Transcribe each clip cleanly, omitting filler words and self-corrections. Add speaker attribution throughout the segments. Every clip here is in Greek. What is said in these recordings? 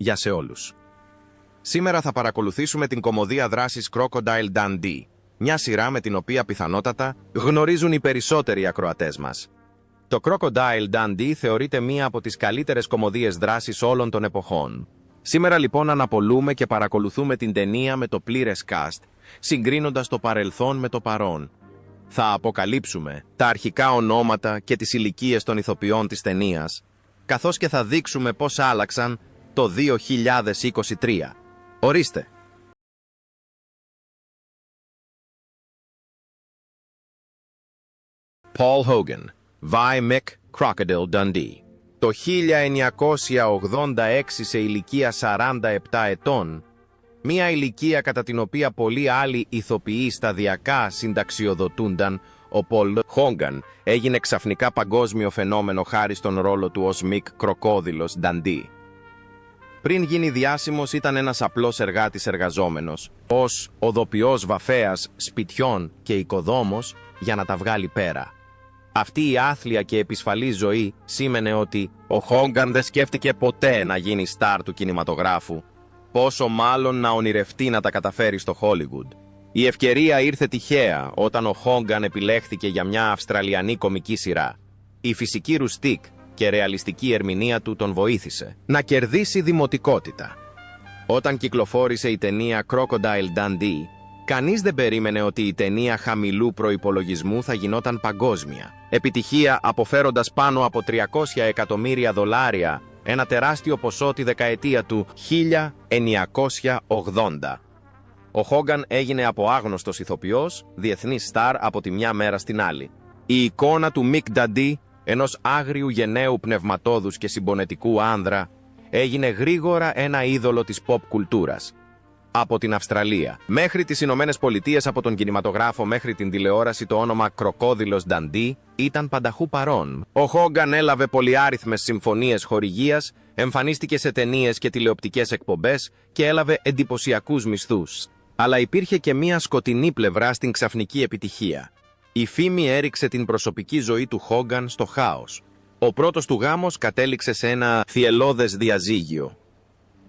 Speaker 1: Γεια σε όλους. Σήμερα θα παρακολουθήσουμε την κωμωδία δράσης Crocodile Dundee, μια σειρά με την οποία πιθανότατα γνωρίζουν οι περισσότεροι ακροατές μας. Το Crocodile Dundee θεωρείται μία από τις καλύτερες κωμωδίες δράσης όλων των εποχών. Σήμερα λοιπόν αναπολούμε και παρακολουθούμε την ταινία με το πλήρες cast, συγκρίνοντας το παρελθόν με το παρόν. Θα αποκαλύψουμε τα αρχικά ονόματα και τις ηλικίες των ηθοποιών της ταινίας, καθώς και θα δείξουμε πώς άλλαξαν το 2023. Ορίστε! Paul Hogan, Vi Mick Crocodile Dundee. Το 1986 σε ηλικία 47 ετών, μία ηλικία κατά την οποία πολλοί άλλοι ηθοποιοί σταδιακά συνταξιοδοτούνταν, ο Paul Hogan έγινε ξαφνικά παγκόσμιο φαινόμενο χάρη στον ρόλο του ως Mick Κροκόδιλος Dundee. Πριν γίνει διάσημος ήταν ένας απλός εργάτης εργαζόμενος, ως οδοποιός βαφέας σπιτιών και οικοδόμος για να τα βγάλει πέρα. Αυτή η άθλια και επισφαλή ζωή σήμαινε ότι ο Hogan δεν σκέφτηκε ποτέ να γίνει στάρ του κινηματογράφου, πόσο μάλλον να ονειρευτεί να τα καταφέρει στο Hollywood. Η ευκαιρία ήρθε τυχαία όταν ο Hogan επιλέχθηκε για μια αυστραλιανή κομική σειρά. Η φυσική ρουστίκ και ρεαλιστική ερμηνεία του τον βοήθησε να κερδίσει δημοτικότητα. Όταν κυκλοφόρησε η ταινία Crocodile Dundee, κανείς δεν περίμενε ότι η ταινία χαμηλού προϋπολογισμού θα γινόταν παγκόσμια επιτυχία, αποφέροντας πάνω από $300 εκατομμύρια, ένα τεράστιο ποσό τη δεκαετία του 1980. Ο Hogan έγινε από άγνωστος ηθοποιός, διεθνής στάρ από τη μια μέρα στην άλλη. Η εικόνα του Mick Dundee, ενός άγριου γενναίου πνευματόδους και συμπονετικού άνδρα, έγινε γρήγορα ένα είδωλο της pop κουλτούρας. Από την Αυστραλία μέχρι τις Ηνωμένες Πολιτείες, από τον κινηματογράφο μέχρι την τηλεόραση, το όνομα Κροκόδιλος Dundee ήταν πανταχού παρόν. Ο Hogan έλαβε πολυάριθμες συμφωνίες χορηγίας, εμφανίστηκε σε ταινίες και τηλεοπτικές εκπομπές και έλαβε εντυπωσιακούς μισθούς. Αλλά υπήρχε και μία σκοτεινή πλευρά στην ξαφνική επιτυχία. Η φήμη έριξε την προσωπική ζωή του Hogan στο χάος. Ο πρώτος του γάμος κατέληξε σε ένα θυελλώδες διαζύγιο.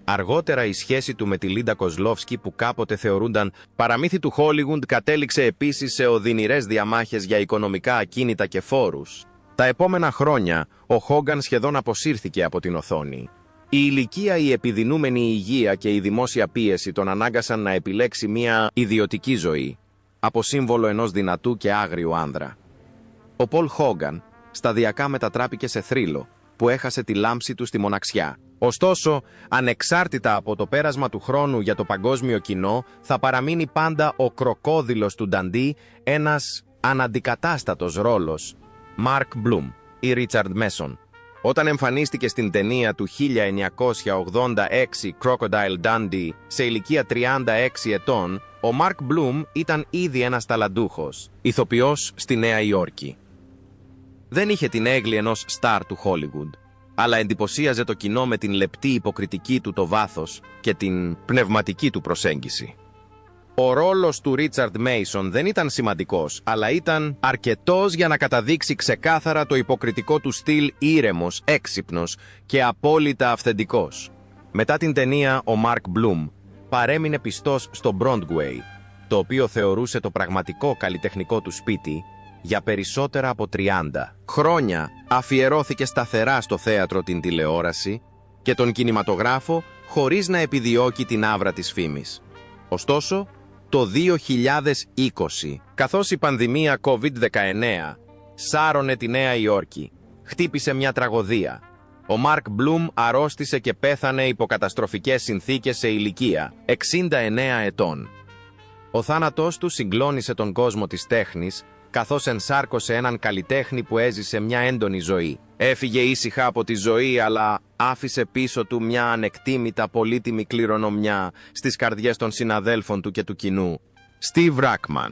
Speaker 1: Αργότερα η σχέση του με τη Λίντα Κοσλόφσκι, που κάποτε θεωρούνταν παραμύθι του Hollywood, κατέληξε επίσης σε οδυνηρές διαμάχες για οικονομικά ακίνητα και φόρους. Τα επόμενα χρόνια ο Hogan σχεδόν αποσύρθηκε από την οθόνη. Η ηλικία, η επιδεινούμενη υγεία και η δημόσια πίεση τον ανάγκασαν να επιλέξει μια ιδιωτική ζωή, από σύμβολο ενός δυνατού και άγριου άνδρα. Ο Paul Hogan σταδιακά μετατράπηκε σε θρύλο που έχασε τη λάμψη του στη μοναξιά. Ωστόσο, ανεξάρτητα από το πέρασμα του χρόνου για το παγκόσμιο κοινό, θα παραμείνει πάντα ο κροκόδιλος του Dundee, ένας αναντικατάστατος ρόλος. Mark Bloom ή Richard Mason. Όταν εμφανίστηκε στην ταινία του 1986 Crocodile Dundee σε ηλικία 36 ετών, ο Mark Bloom ήταν ήδη ένας ταλαντούχος ηθοποιός στη Νέα Υόρκη. Δεν είχε την έγκλη ενός στάρ του Hollywood, αλλά εντυπωσίαζε το κοινό με την λεπτή υποκριτική του το βάθος και την πνευματική του προσέγγιση. Ο ρόλος του Richard Mason δεν ήταν σημαντικός, αλλά ήταν αρκετός για να καταδείξει ξεκάθαρα το υποκριτικό του στυλ, ήρεμος, έξυπνος και απόλυτα αυθεντικός. Μετά την ταινία, ο Mark Bloom παρέμεινε πιστός στο Broadway, το οποίο θεωρούσε το πραγματικό καλλιτεχνικό του σπίτι. Για περισσότερα από 30 χρόνια αφιερώθηκε σταθερά στο θέατρο, την τηλεόραση και τον κινηματογράφο, χωρίς να επιδιώκει την άβρα της φήμης. Ωστόσο, το 2020, καθώς η πανδημία COVID-19 σάρωνε τη Νέα Υόρκη, χτύπησε μια τραγωδία. Ο Mark Bloom αρρώστησε και πέθανε υπό καταστροφικές συνθήκες σε ηλικία 69 ετών. Ο θάνατός του συγκλώνησε τον κόσμο της τέχνης, καθώς ενσάρκωσε έναν καλλιτέχνη που έζησε μια έντονη ζωή. Έφυγε ήσυχα από τη ζωή, αλλά άφησε πίσω του μια ανεκτήμητα πολύτιμη κληρονομιά στις καρδιές των συναδέλφων του και του κοινού. Steve Rackman,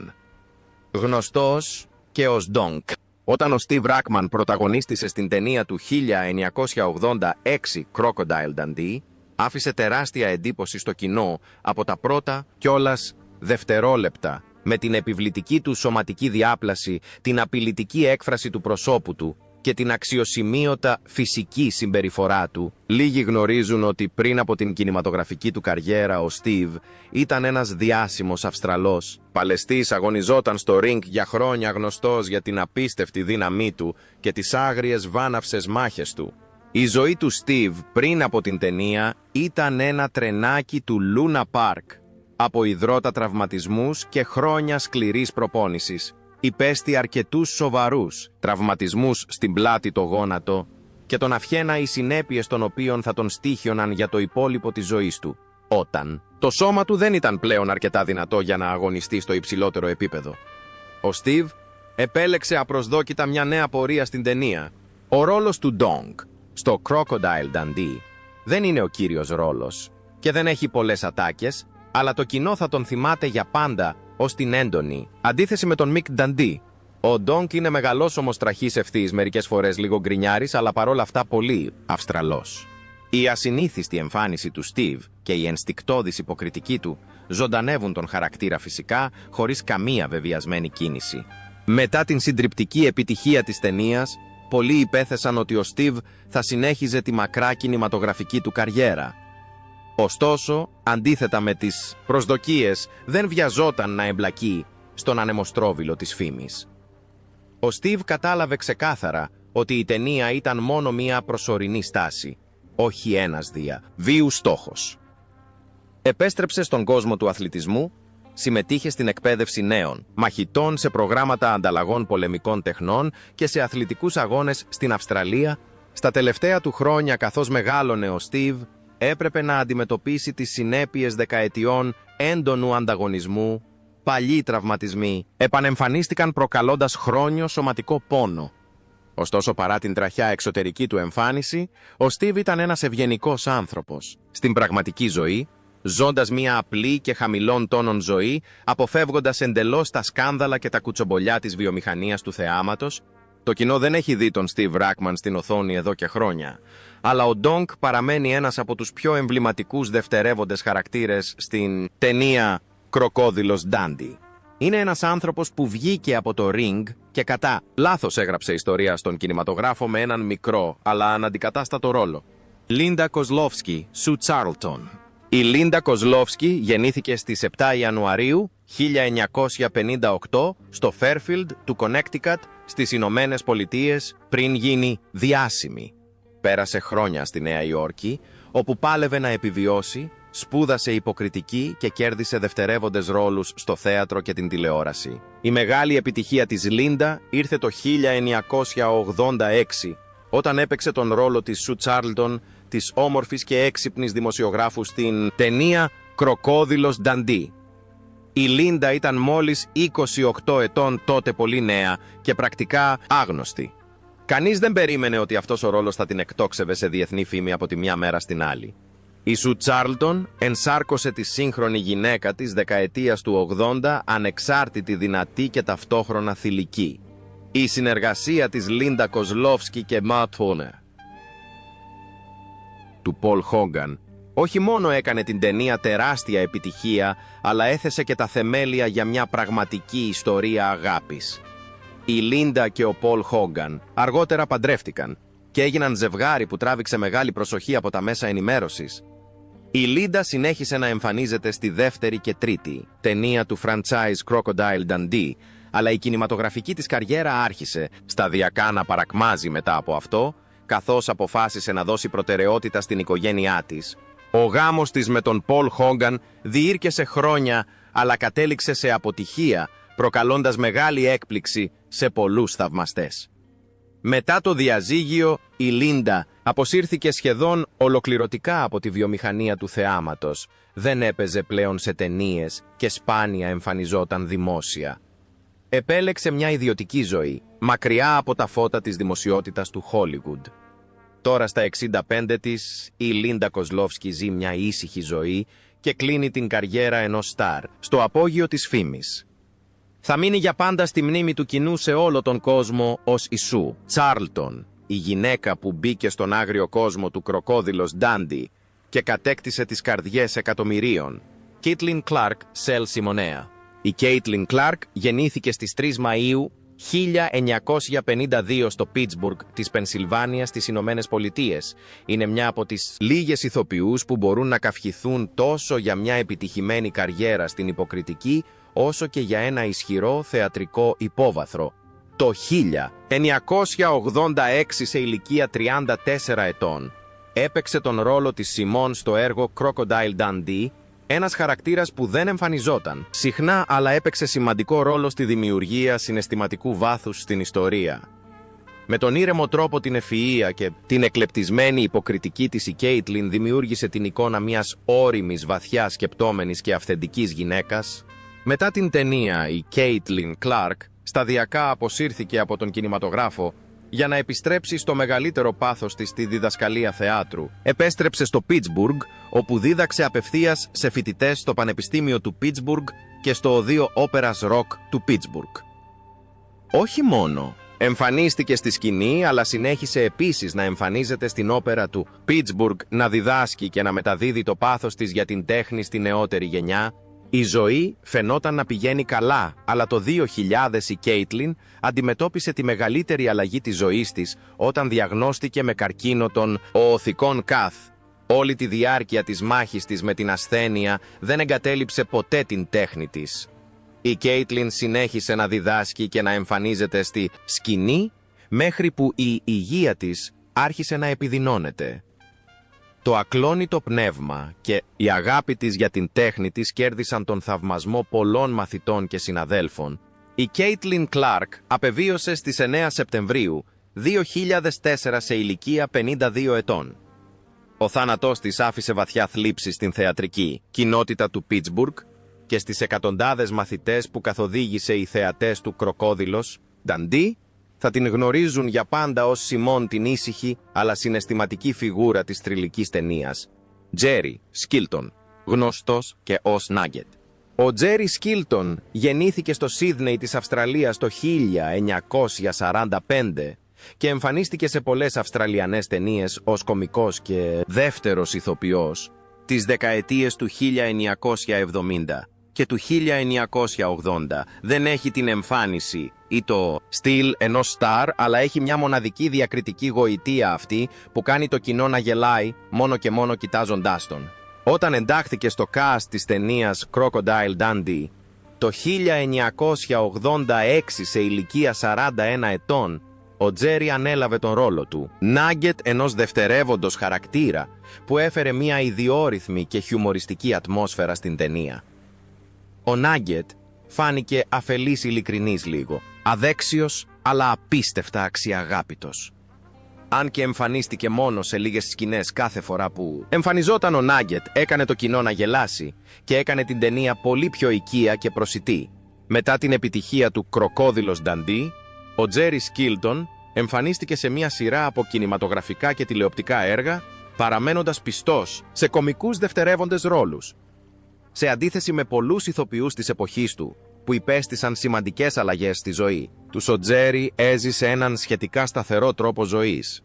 Speaker 1: γνωστός και ως Donk. Όταν ο Steve Rackman πρωταγωνίστησε στην ταινία του 1986 Crocodile Dundee, άφησε τεράστια εντύπωση στο κοινό από τα πρώτα κιόλας δευτερόλεπτα, με την επιβλητική του σωματική διάπλαση, την απειλητική έκφραση του προσώπου του και την αξιοσημείωτα φυσική συμπεριφορά του, λίγοι γνωρίζουν ότι πριν από την κινηματογραφική του καριέρα ο Στίβ ήταν ένας διάσημος Αυστραλός. Παλαιστής, αγωνιζόταν στο ριγκ για χρόνια, γνωστός για την απίστευτη δύναμή του και τις άγριες βάναυσες μάχες του. Η ζωή του Στίβ πριν από την ταινία ήταν ένα τρενάκι του Λούνα Πάρκ, από υδρότα τραυματισμούς και χρόνια σκληρής προπόνησης. Υπέστη αρκετούς σοβαρούς τραυματισμούς στην πλάτη, το γόνατο, και τον αφιένα οι συνέπειες των οποίων θα τον στοίχιωναν για το υπόλοιπο της ζωής του, όταν το σώμα του δεν ήταν πλέον αρκετά δυνατό για να αγωνιστεί στο υψηλότερο επίπεδο. Ο Στίβ επέλεξε απροσδόκητα μια νέα πορεία στην ταινία. Ο ρόλος του Ντόγκ στο Crocodile Dundee δεν είναι ο κύριος ρόλος και δεν έχει πολλές ατάκες, αλλά το κοινό θα τον θυμάται για πάντα ως την έντονη αντίθεση με τον Μικ Νταντί. Ο Ντόγκ είναι μεγαλός ομοστραχής ευθύς, μερικές φορές λίγο γκρινιάρης, αλλά παρόλα αυτά πολύ Αυστραλός. Η ασυνήθιστη εμφάνιση του Στίβ και η ενστικτώδης υποκριτική του ζωντανεύουν τον χαρακτήρα φυσικά, χωρίς καμία βεβαιασμένη κίνηση. Μετά την συντριπτική επιτυχία της ταινίας, πολλοί υπέθεσαν ότι ο Στίβ θα συνέχιζε τη μακρά κινηματογραφική του καριέρα. Ωστόσο, αντίθετα με τις προσδοκίες, δεν βιαζόταν να εμπλακεί στον ανεμοστρόβιλο της φήμης. Ο Στίβ κατάλαβε ξεκάθαρα ότι η ταινία ήταν μόνο μία προσωρινή στάση, όχι ένας βίους στόχος. Επέστρεψε στον κόσμο του αθλητισμού, συμμετείχε στην εκπαίδευση νέων μαχητών, σε προγράμματα ανταλλαγών πολεμικών τεχνών και σε αθλητικούς αγώνες στην Αυστραλία. Στα τελευταία του χρόνια, καθώς μεγάλωνε ο Στίβ, έπρεπε να αντιμετωπίσει τις συνέπειες δεκαετιών έντονου ανταγωνισμού. Παλιοί τραυματισμοί επανεμφανίστηκαν προκαλώντας χρόνιο σωματικό πόνο. Ωστόσο, παρά την τραχιά εξωτερική του εμφάνιση, ο Στίβ ήταν ένας ευγενικός άνθρωπος. Στην πραγματική ζωή, ζώντας μια απλή και χαμηλών τόνων ζωή, αποφεύγοντας εντελώς τα σκάνδαλα και τα κουτσομπολιά της βιομηχανίας του θεάματος. Το κοινό δεν έχει δει τον Στίβ Ράκμαν στην οθόνη εδώ και χρόνια, αλλά ο Ντόγκ παραμένει ένας από τους πιο εμβληματικούς δευτερεύοντες χαρακτήρες στην ταινία Κροκόδιλος Ντάντι. Είναι ένας άνθρωπος που βγήκε από το ring και κατά λάθος έγραψε ιστορία στον κινηματογράφο με έναν μικρό αλλά αναντικατάστατο ρόλο. Λίντα Κοσλόφσκι, Σου Τσάρλτον. Η Λίντα Κοσλόφσκι γεννήθηκε στις 7 Ιανουαρίου 1958 στο Fairfield του Connecticut στις Ηνωμένες Πολιτείες πριν γίνει διάσημη. Πέρασε χρόνια στη Νέα Υόρκη, όπου πάλευε να επιβιώσει, σπούδασε υποκριτική και κέρδισε δευτερεύοντες ρόλους στο θέατρο και την τηλεόραση. Η μεγάλη επιτυχία της Λίντα ήρθε το 1986, όταν έπαιξε τον ρόλο της Σου Τσάρλτον, της όμορφης και έξυπνης δημοσιογράφου στην ταινία Κροκόδιλος Νταντί. Η Λίντα ήταν μόλις 28 ετών τότε, πολύ νέα και πρακτικά άγνωστη. Κανείς δεν περίμενε ότι αυτός ο ρόλος θα την εκτόξευε σε διεθνή φήμη από τη μια μέρα στην άλλη. Η Σου Τσάρλτον ενσάρκωσε τη σύγχρονη γυναίκα της δεκαετίας του 80, ανεξάρτητη, δυνατή και ταυτόχρονα θηλυκή. Η συνεργασία της Λίντα Κοσλόφσκι και Ματ Τόνερ του Πολ Χόγκαν όχι μόνο έκανε την ταινία τεράστια επιτυχία, αλλά έθεσε και τα θεμέλια για μια πραγματική ιστορία αγάπης. Η Λίντα και ο Πολ Χόγκαν αργότερα παντρεύτηκαν και έγιναν ζευγάρι που τράβηξε μεγάλη προσοχή από τα μέσα ενημέρωσης. Η Λίντα συνέχισε να εμφανίζεται στη δεύτερη και τρίτη ταινία του franchise Crocodile Dundee, αλλά η κινηματογραφική της καριέρα άρχισε σταδιακά να παρακμάζει μετά από αυτό, καθώς αποφάσισε να δώσει προτεραιότητα στην οικογένειά της. Ο γάμος της με τον Πολ Χόγκαν διήρκεσε χρόνια, αλλά κατέληξε σε αποτυχία, προκαλώντας μεγάλη έκπληξη σε πολλούς θαυμαστές. Μετά το διαζύγιο, η Λίντα αποσύρθηκε σχεδόν ολοκληρωτικά από τη βιομηχανία του θεάματος. Δεν έπαιζε πλέον σε ταινίες και σπάνια εμφανιζόταν δημόσια. Επέλεξε μια ιδιωτική ζωή, μακριά από τα φώτα της δημοσιότητας του Hollywood. Τώρα στα 65 της, η Λίντα Κοσλόφσκι ζει μια ήσυχη ζωή και κλείνει την καριέρα ενός στάρ στο απόγειο της φήμης. Θα μείνει για πάντα στη μνήμη του κοινού σε όλο τον κόσμο ως η Σου Τσάρλτον, η γυναίκα που μπήκε στον άγριο κόσμο του Κροκόδιλος Ντάντι και κατέκτησε τις καρδιές εκατομμυρίων. Κέιτλιν Κλάρκ Σελ Σιμονέα. Η Κέιτλιν Κλάρκ γεννήθηκε στις 3 Μαΐου 1952 στο Πίτσμπουργκ της Πενσιλβάνιας στις Ηνωμένες Πολιτείες. Είναι μια από τις λίγες ηθοποιούς που μπορούν να καυχηθούν τόσο για μια επιτυχημένη καριέρα στην υποκριτική, όσο και για ένα ισχυρό θεατρικό υπόβαθρο. Το 1986, σε ηλικία 34 ετών, έπαιξε τον ρόλο της Σιμών στο έργο Crocodile Dundee, ένας χαρακτήρας που δεν εμφανιζόταν συχνά, αλλά έπαιξε σημαντικό ρόλο στη δημιουργία συναισθηματικού βάθους στην ιστορία. Με τον ήρεμο τρόπο, την ευφυΐα και την εκλεπτισμένη υποκριτική της, η Κέιτλιν δημιούργησε την εικόνα μιας ώριμης, βαθιά σκεπτόμενης και αυθεντικής γυναίκας. Μετά την ταινία, η Κέιτλιν Κλάρκ σταδιακά αποσύρθηκε από τον κινηματογράφο για να επιστρέψει στο μεγαλύτερο πάθος της, στη διδασκαλία θεάτρου. Επέστρεψε στο Πίτσμπουργκ, όπου δίδαξε απευθείας σε φοιτητές στο Πανεπιστήμιο του Πίτσμπουργκ και στο Οδείο Όπερας Ροκ του Πίτσμπουργκ. Όχι μόνο εμφανίστηκε στη σκηνή, αλλά συνέχισε επίσης να εμφανίζεται στην όπερα του Πίτσμπουργκ, να διδάσκει και να μεταδίδει το πάθος της για την τέχνη στη νεότερη γενιά. Η ζωή φαινόταν να πηγαίνει καλά, αλλά το 2000 η Κέιτλιν αντιμετώπισε τη μεγαλύτερη αλλαγή της ζωής της όταν διαγνώστηκε με καρκίνο των οοθικών καθ. Όλη τη διάρκεια της μάχης της με την ασθένεια δεν εγκατέλειψε ποτέ την τέχνη της. Η Κέιτλιν συνέχισε να διδάσκει και να εμφανίζεται στη σκηνή, μέχρι που η υγεία της άρχισε να επιδεινώνεται. Το ακλόνητο πνεύμα και η αγάπη της για την τέχνη της κέρδισαν τον θαυμασμό πολλών μαθητών και συναδέλφων. Η Κέιτλιν Κλάρκ απεβίωσε στις 9 Σεπτεμβρίου 2004 σε ηλικία 52 ετών. Ο θάνατός της άφησε βαθιά θλίψη στην θεατρική κοινότητα του Πίτσμπουργκ και στις εκατοντάδες μαθητές που καθοδήγησε οι θεατές του Κροκόδιλος Dundee. Θα την γνωρίζουν για πάντα ως Σιμών, την ήσυχη αλλά συναισθηματική φιγούρα της θρυλικής ταινίας. Τζέρι Σκίλτον, γνωστός και ως Νάγκετ. Ο Τζέρι Σκίλτον γεννήθηκε στο Σίδνεϊ της Αυστραλίας το 1945 και εμφανίστηκε σε πολλές αυστραλιανές ταινίες ως κωμικός και δεύτερος ηθοποιός τις δεκαετίες του 1970 και του 1980. Δεν έχει την εμφάνιση ή το στυλ ενός στάρ, αλλά έχει μια μοναδική διακριτική γοητεία αυτή που κάνει το κοινό να γελάει μόνο και μόνο κοιτάζοντάς τον. Όταν εντάχθηκε στο cast της ταινίας Crocodile Dundee το 1986 σε ηλικία 41 ετών, ο Τζέρι ανέλαβε τον ρόλο του Νάγκετ, ενός δευτερεύοντος χαρακτήρα που έφερε μια ιδιόρυθμη και χιουμοριστική ατμόσφαιρα στην ταινία. Ο Νάγκετ φάνηκε αφελής ειλικρινής λίγο, αδέξιος αλλά απίστευτα αξιαγάπητος. Αν και εμφανίστηκε μόνο σε λίγες σκηνές κάθε φορά που εμφανιζόταν, ο Νάγκετ έκανε το κοινό να γελάσει και έκανε την ταινία πολύ πιο οικία και προσιτή. Μετά την επιτυχία του Κροκόδιλος Dundee, ο Τζέρι Σκίλτον εμφανίστηκε σε μια σειρά από κινηματογραφικά και τηλεοπτικά έργα, παραμένοντας πιστός σε κωμικούς δευτερεύοντες ρόλους. Σε αντίθεση με πολλούς ηθοποιούς της εποχής του, που υπέστησαν σημαντικές αλλαγές στη ζωή τους, ο Τζέρι έζησε έναν σχετικά σταθερό τρόπο ζωής.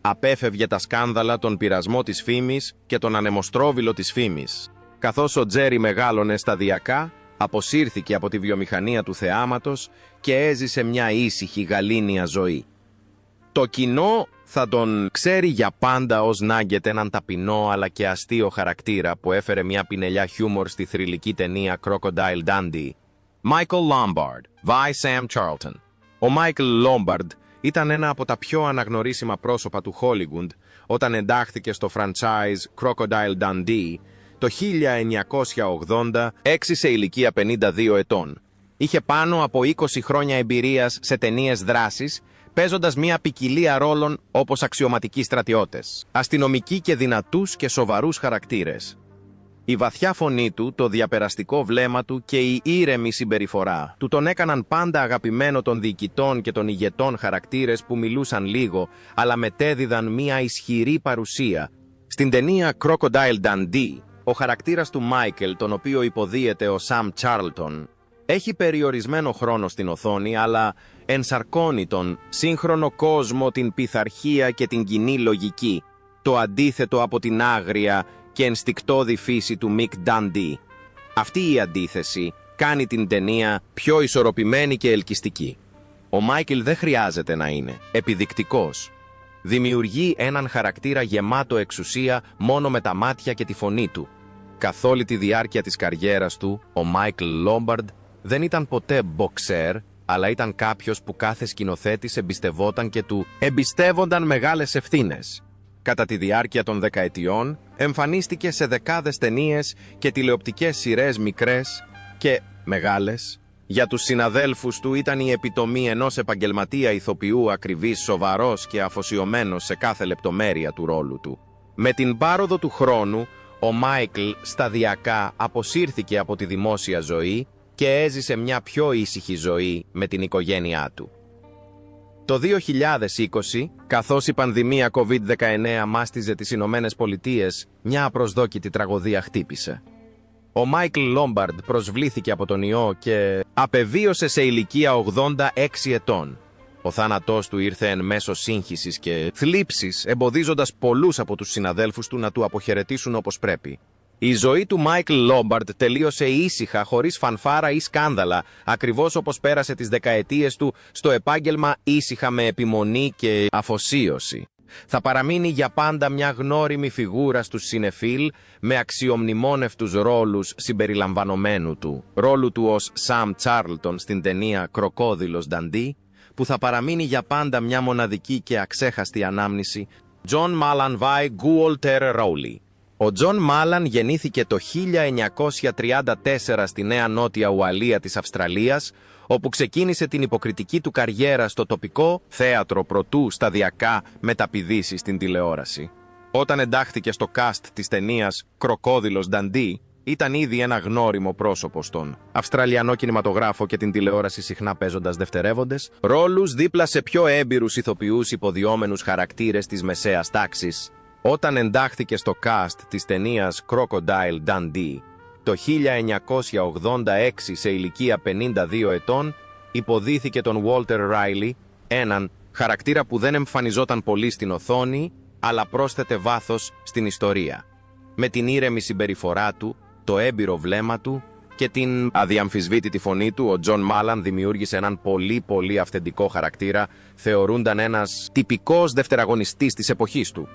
Speaker 1: Απέφευγε τα σκάνδαλα, τον πειρασμό της φήμης και τον ανεμοστρόβιλο της φήμης. Καθώς ο Τζέρι μεγάλωνε σταδιακά, αποσύρθηκε από τη βιομηχανία του θεάματος και έζησε μια ήσυχη γαλήνια ζωή. Το κοινό θα τον ξέρει για πάντα ως Νάγκετ, έναν ταπεινό αλλά και αστείο χαρακτήρα που έφερε μια πινελιά χιούμορ στη θρυλική ταινία Crocodile Dundee. Michael Lombard, vs. Sam Charlton. Ο Michael Lombard ήταν ένα από τα πιο αναγνωρίσιμα πρόσωπα του Hollywood όταν εντάχθηκε στο franchise Crocodile Dundee το 1986 σε ηλικία 52 ετών. Είχε πάνω από 20 χρόνια εμπειρίας σε ταινίες δράσης, παίζοντας μια ποικιλία ρόλων όπως αξιωματικοί στρατιώτες, αστυνομικοί και δυνατούς και σοβαρούς χαρακτήρες. Η βαθιά φωνή του, το διαπεραστικό βλέμμα του και η ήρεμη συμπεριφορά του τον έκαναν πάντα αγαπημένο των διοικητών και των ηγετών χαρακτήρες που μιλούσαν λίγο, αλλά μετέδιδαν μια ισχυρή παρουσία. Στην ταινία Crocodile Dundee, ο χαρακτήρας του Michael, τον οποίο υποδίεται ο Sam Charlton, έχει περιορισμένο χρόνο στην οθόνη, αλλά ενσαρκώνει τον σύγχρονο κόσμο, την πειθαρχία και την κοινή λογική, το αντίθετο από την άγρια και ενστικτώδη φύση του Mick Dundee. Αυτή η αντίθεση κάνει την ταινία πιο ισορροπημένη και ελκυστική. Ο Μάικλ δεν χρειάζεται να είναι επιδεικτικός. Δημιουργεί έναν χαρακτήρα γεμάτο εξουσία μόνο με τα μάτια και τη φωνή του. Καθ' όλη τη διάρκεια της καριέρας του, ο Μάικλ Λόμπαρντ δεν ήταν ποτέ μποξέρ, αλλά ήταν κάποιος που κάθε σκηνοθέτης εμπιστευόταν και του εμπιστεύονταν μεγάλες ευθύνες. Κατά τη διάρκεια των δεκαετιών, εμφανίστηκε σε δεκάδες ταινίες και τηλεοπτικές σειρές μικρές και μεγάλες. Για τους συναδέλφους του ήταν η επιτομή ενός επαγγελματία ηθοποιού ακριβής, σοβαρός και αφοσιωμένος σε κάθε λεπτομέρεια του ρόλου του. Με την πάροδο του χρόνου, ο Μάικλ σταδιακά αποσύρθηκε από τη δημόσια ζωή και έζησε μια πιο ήσυχη ζωή με την οικογένειά του. Το 2020, καθώς η πανδημία COVID-19 μάστιζε τις Ηνωμένες Πολιτείες, μια απροσδόκητη τραγωδία χτύπησε. Ο Μάικλ Λόμπαρντ προσβλήθηκε από τον ιό και απεβίωσε σε ηλικία 86 ετών. Ο θάνατός του ήρθε εν μέσω σύγχυσης και θλίψης, εμποδίζοντας πολλούς από τους συναδέλφους του να του αποχαιρετήσουν όπως πρέπει. Η ζωή του Μάικλ Λόμπαρντ τελείωσε ήσυχα, χωρίς φανφάρα ή σκάνδαλα, ακριβώς όπως πέρασε τις δεκαετίες του στο επάγγελμα ήσυχα με επιμονή και αφοσίωση. Θα παραμείνει για πάντα μια γνώριμη φιγούρα στους σινεφίλ με αξιομνημόνευτους ρόλους συμπεριλαμβανομένου του. Ρόλου του ως Σαμ Τσάρλτον στην ταινία «Κροκόδιλος Νταντί», που θα παραμείνει για πάντα μια μοναδική και αξέχαστη ανάμνηση, Τζον Μάλαν Βάι Γκουόλτερ Ρόουλι. Ο Τζον Μάλαν γεννήθηκε το 1934 στη Νέα Νότια Ουαλία της Αυστραλίας, όπου ξεκίνησε την υποκριτική του καριέρα στο τοπικό θέατρο προτού σταδιακά μεταπηδήσει στην τηλεόραση. Όταν εντάχθηκε στο cast της ταινίας «Κροκόδιλος Νταντί», ήταν ήδη ένα γνώριμο πρόσωπο στον Αυστραλιανό κινηματογράφο και την τηλεόραση, συχνά παίζοντας δευτερεύοντες ρόλους δίπλα σε πιο έμπειρους ηθοποιούς υποδιόμενους χαρακτήρες της μεσαίας τάξης. Όταν εντάχθηκε στο cast της ταινίας «Crocodile Dundee» το 1986 σε ηλικία 52 ετών, υποδίθηκε τον Walter Riley, έναν χαρακτήρα που δεν εμφανιζόταν πολύ στην οθόνη, αλλά πρόσθετε βάθος στην ιστορία. Με την ήρεμη συμπεριφορά του, το έμπειρο βλέμμα του και την αδιαμφισβήτητη φωνή του, ο Τζον Μάλαν δημιούργησε έναν πολύ αυθεντικό χαρακτήρα, θεωρούνταν ένας τυπικός δευτεραγωνιστής της εποχής του.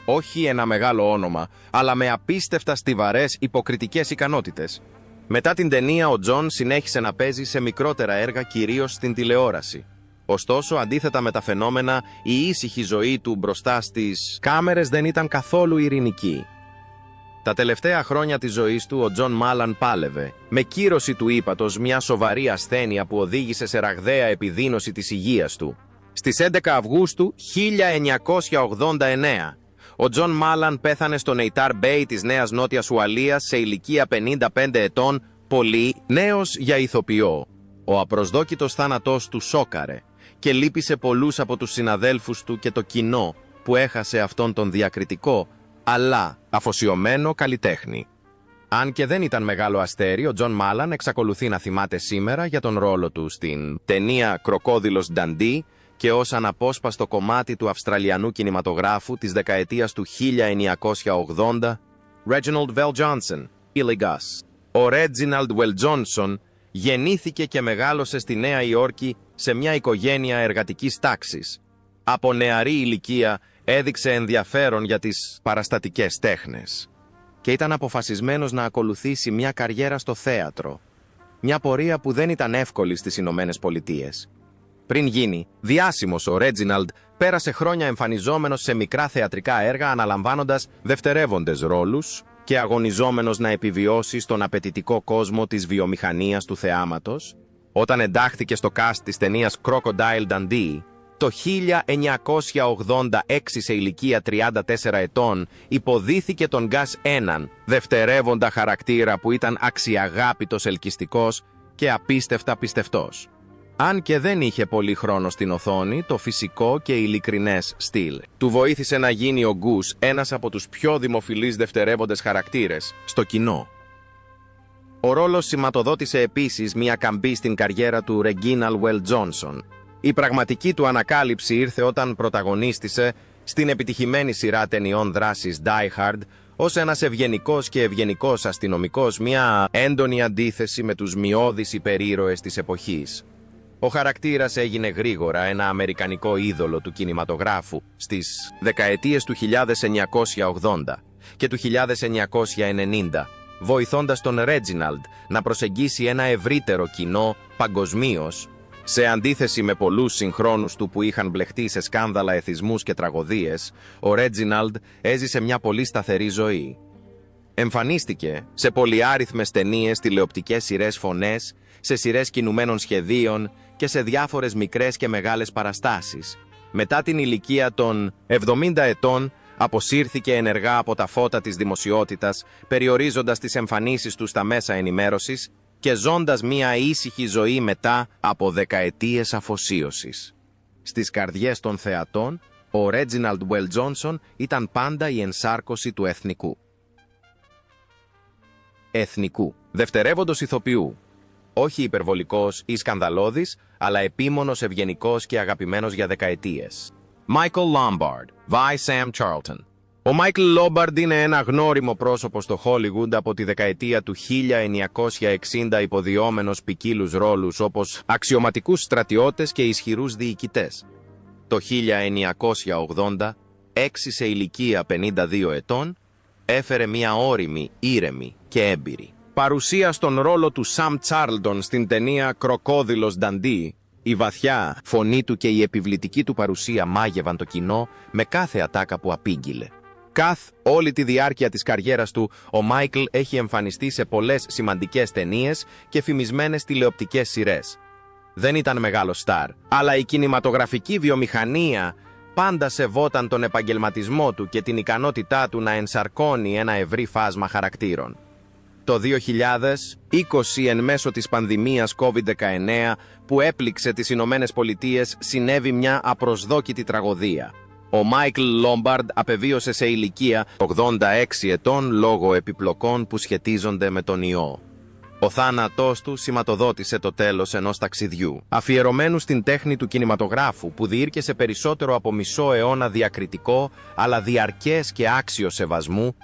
Speaker 1: Όχι ένα μεγάλο όνομα, αλλά με απίστευτα στιβαρές υποκριτικές ικανότητες. Μετά την ταινία, ο Τζον συνέχισε να παίζει σε μικρότερα έργα, κυρίως στην τηλεόραση. Ωστόσο, αντίθετα με τα φαινόμενα, η ήσυχη ζωή του μπροστά στις κάμερες δεν ήταν καθόλου ειρηνική. Τα τελευταία χρόνια της ζωής του, ο Τζον Μάλαν πάλευε με κύρωση του ύπατος μια σοβαρή ασθένεια που οδήγησε σε ραγδαία επιδείνωση της υγείας του. Στις 11 Αυγούστου 1989, ο Τζον Μάλαν πέθανε στο Νεϊτάρ Μπέι της Νέας Νότιας Ουαλίας σε ηλικία 55 ετών, πολύ νέος για ηθοποιό. Ο απροσδόκητος θάνατός του σόκαρε και λύπησε πολλούς από τους συναδέλφους του και το κοινό που έχασε αυτόν τον διακριτικό αλλά αφοσιωμένο καλλιτέχνη. Αν και δεν ήταν μεγάλο αστέρι, ο Τζον Μάλαν εξακολουθεί να θυμάται σήμερα για τον ρόλο του στην ταινία «Κροκόδιλος Νταντί» και ως αναπόσπαστο κομμάτι του Αυστραλιανού κινηματογράφου της δεκαετίας του 1980, Reginald Vell Johnson, Illegas. Ο Reginald Vell Johnson γεννήθηκε και μεγάλωσε στη Νέα Υόρκη σε μια οικογένεια εργατικής τάξης. Από νεαρή ηλικία έδειξε ενδιαφέρον για τις παραστατικές τέχνες και ήταν αποφασισμένος να ακολουθήσει μια καριέρα στο θέατρο, μια πορεία που δεν ήταν εύκολη στις Ηνωμένες Πολιτείες. Πριν γίνει διάσημος, ο Ρέτζιναλντ πέρασε χρόνια εμφανιζόμενος σε μικρά θεατρικά έργα, αναλαμβάνοντας δευτερεύοντες ρόλους και αγωνιζόμενος να επιβιώσει στον απαιτητικό κόσμο της βιομηχανίας του θεάματος. Όταν εντάχθηκε στο cast της ταινίας Crocodile Dundee, το 1986 σε ηλικία 34 ετών, υποδίθηκε τον Γκάς, έναν δευτερεύοντα χαρακτήρα που ήταν αξιαγάπητος, ελκυστικός και απίστευτα πιστευτός. Αν και δεν είχε πολύ χρόνο στην οθόνη, το φυσικό και ειλικρινές στυλ του βοήθησε να γίνει ο Γκούς ένας από τους πιο δημοφιλείς δευτερεύοντες χαρακτήρες στο κοινό. Ο ρόλος σηματοδότησε επίσης μια καμπή στην καριέρα του Reginald Vell Johnson. Η πραγματική του ανακάλυψη ήρθε όταν πρωταγωνίστησε στην επιτυχημένη σειρά ταινιών δράσης Die Hard ως ένας ευγενικός και ευγενικός αστυνομικός, μια έντονη αντίθεση με τους μειώδεις υπερήρωες της εποχής. Ο χαρακτήρας έγινε γρήγορα ένα αμερικανικό είδωλο του κινηματογράφου στις δεκαετίες του 1980 και του 1990, βοηθώντας τον Ρέτζιναλντ να προσεγγίσει ένα ευρύτερο κοινό παγκοσμίως, σε αντίθεση με πολλούς συγχρόνους του που είχαν μπλεχτεί σε σκάνδαλα εθισμούς και τραγωδίες. Ο Ρέτζιναλντ έζησε μια πολύ σταθερή ζωή. Εμφανίστηκε σε πολυάριθμες ταινίες, τηλεοπτικές σειρές φωνές, σε σειρές κινουμένων σχεδίων και σε διάφορες μικρές και μεγάλες παραστάσεις. Μετά την ηλικία των 70 ετών, αποσύρθηκε ενεργά από τα φώτα της δημοσιότητας, περιορίζοντας τις εμφανίσεις του στα μέσα ενημέρωσης και ζώντας μία ήσυχη ζωή μετά από δεκαετίες αφοσίωσης. Στις καρδιές των θεατών, ο Ρέτζιναλντ Βουέλ Τζόνσον ήταν πάντα η ενσάρκωση του εθνικού, δευτερεύοντος ηθοποιού. Όχι υπερβολικός ή σκανδαλώδης, αλλά επίμονος, ευγενικός και αγαπημένος για δεκαετίες. Michael Lombard, Βάι Σαμ Τσάρλτον. Ο Μάικλ Λόμπαρντ είναι ένα γνώριμο πρόσωπο στο Χόλιγουντ από τη δεκαετία του 1960, υποδιόμενος ποικίλους ρόλους όπως αξιωματικούς στρατιώτες και ισχυρούς διοικητές. Το 1980, σε ηλικία 52 ετών, έφερε μια ώριμη, ήρεμη και έμπειρη παρουσία στον ρόλο του Σαμ Τσάρλτον στην ταινία «Κροκόδιλος Νταντί». Η βαθιά φωνή του και η επιβλητική του παρουσία μάγευαν το κοινό με κάθε ατάκα που απήγγειλε. Όλη τη διάρκεια της καριέρας του, ο Μάικλ έχει εμφανιστεί σε πολλές σημαντικές ταινίες και φημισμένες τηλεοπτικές σειρές. Δεν ήταν μεγάλο στάρ, αλλά η κινηματογραφική βιομηχανία πάντα σεβόταν τον επαγγελματισμό του και την ικανότητά του να ενσαρκώνει ένα ευρύ φάσμα χαρακτήρων. Το 2020, εν μέσω της πανδημίας COVID-19 που έπληξε τις Ηνωμένες Πολιτείες, συνέβη μια απροσδόκητη τραγωδία. Ο Μάικλ Λόμπαρντ απεβίωσε σε ηλικία 86 ετών λόγω επιπλοκών που σχετίζονται με τον ιό. Ο θάνατός του σηματοδότησε το τέλος ενός ταξιδιού, αφιερωμένου στην τέχνη του κινηματογράφου, που διήρκεσε περισσότερο από μισό αιώνα, διακριτικό αλλά διαρκές και άξιο σεβασμού